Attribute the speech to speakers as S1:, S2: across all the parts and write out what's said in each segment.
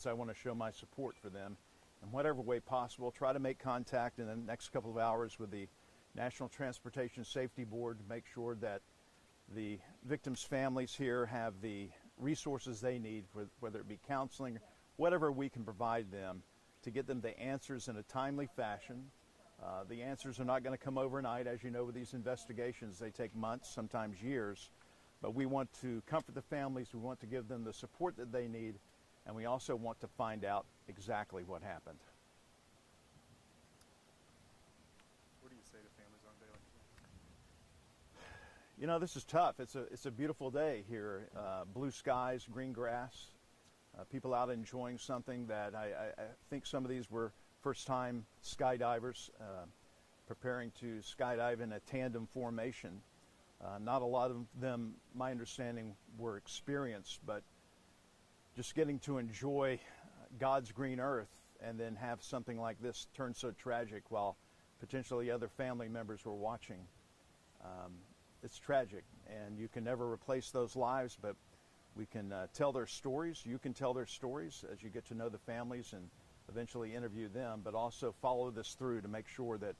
S1: So I want to show my support for them in whatever way possible. Try to make contact in the next couple of hours with the National Transportation Safety Board to make sure that the victims' families here have the resources they need, whether it be counseling, whatever we can provide them to get them the answers in a timely fashion. The answers are not going to come overnight. As you know, with these investigations, they take months, sometimes years. But we want to comfort the families. We want to give them the support that they need. And we also want to find out exactly what happened.
S2: What do you say to families on a day like this?
S1: You know, this is tough. It's a beautiful day here. Blue skies, green grass, people out enjoying something that I think some of these were first-time skydivers preparing to skydive in a tandem formation. Not a lot of them, my understanding, were experienced, but just getting to enjoy God's green earth and then have something like this turn so tragic while potentially other family members were watching. It's tragic, and you can never replace those lives, but we can tell their stories. You can tell their stories as you get to know the families and eventually interview them, but also follow this through to make sure that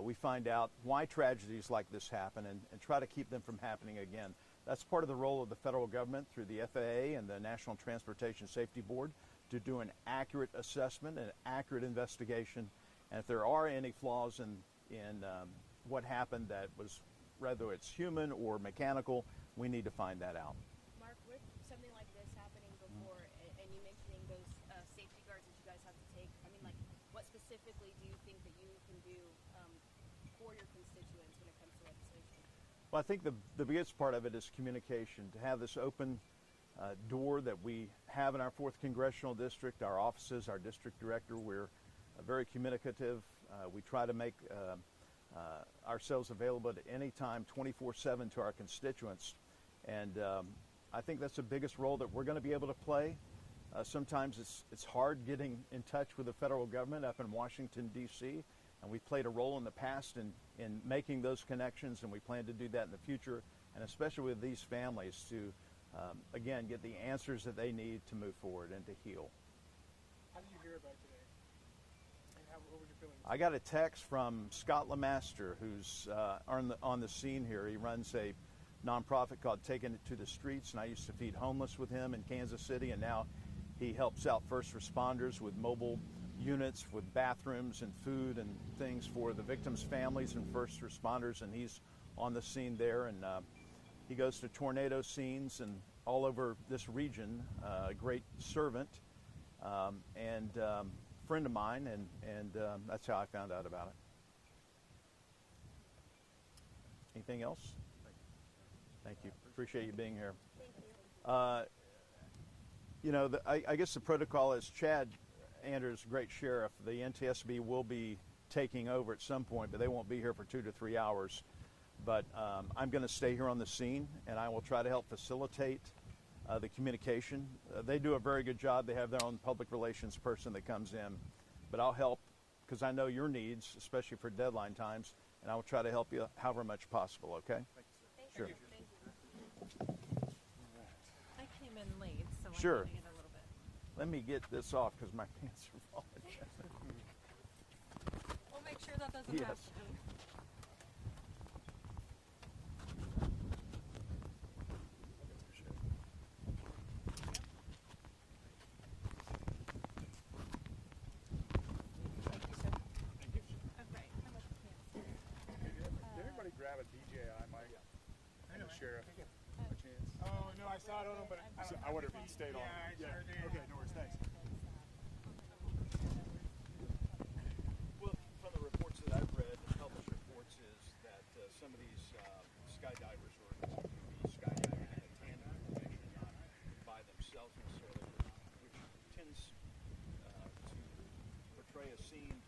S1: we find out why tragedies like this happen and try to keep them from happening again. That's part of the role of the federal government through the FAA and the National Transportation Safety Board to do an accurate assessment and accurate investigation. And if there are any flaws in what happened that was, whether it's human or mechanical, we need to find that out.
S3: Mark, with something like this happening before, and you mentioning those safety guards that you guys have to take, I mean, like, what specifically do you think that you can do for your constituents when it comes to legislation?
S1: Well, I think the biggest part of it is communication. To have this open door that we have in our 4th Congressional District, our offices, our district director, we're very communicative. We try to make ourselves available at any time, 24/7 to our constituents. And I think that's the biggest role that we're going to be able to play. Sometimes it's hard getting in touch with the federal government up in Washington, D.C., and we've played a role in the past in making those connections, and we plan to do that in the future, and especially with these families to, again, get the answers that they need to move forward and to heal.
S2: How did you hear about today? And what was your feeling?
S1: I got a text from Scott Lemaster, who's on the scene here. He runs a nonprofit called Taking It to the Streets, and I used to feed homeless with him in Kansas City, and now he helps out first responders with mobile units with bathrooms and food and things for the victims' families and first responders, and he's on the scene there, and he goes to tornado scenes and all over this region. A great servant and friend of mine, and that's how I found out about it. Anything else? Thank you. Appreciate you being here.
S3: Thank you.
S1: You know, I guess the protocol is Chad Anders, great sheriff. The NTSB will be taking over at some point, but they won't be here for 2 to 3 hours. But I'm going to stay here on the scene, and I will try to help facilitate the communication. They do a very good job. They have their own public relations person that comes in. But I'll help because I know your needs, especially for deadline times, and I will try to help you however much possible, okay?
S2: Thank you, sir.
S1: Sure.
S3: Thank you.
S4: I came in late, so
S1: Sure.
S4: I'm getting it a little bit.
S1: Let me get this off because my pants are falling.
S4: We'll make sure that doesn't
S1: Yes.
S4: happen. Thank you, sir.
S2: Thank you.
S4: Okay, how much pants?
S2: Did anybody grab a DJI mic? And the sheriff? By chance?
S5: Oh, no, I saw it on him, but
S2: I wonder if he stayed on.
S5: Yeah, I sure did.
S2: Okay, no worries, thanks.
S1: Well, from the reports that I've read, the published reports, is that some of these skydivers were to be skydiving in a tandem formation, not by themselves necessarily, which tends to portray a scene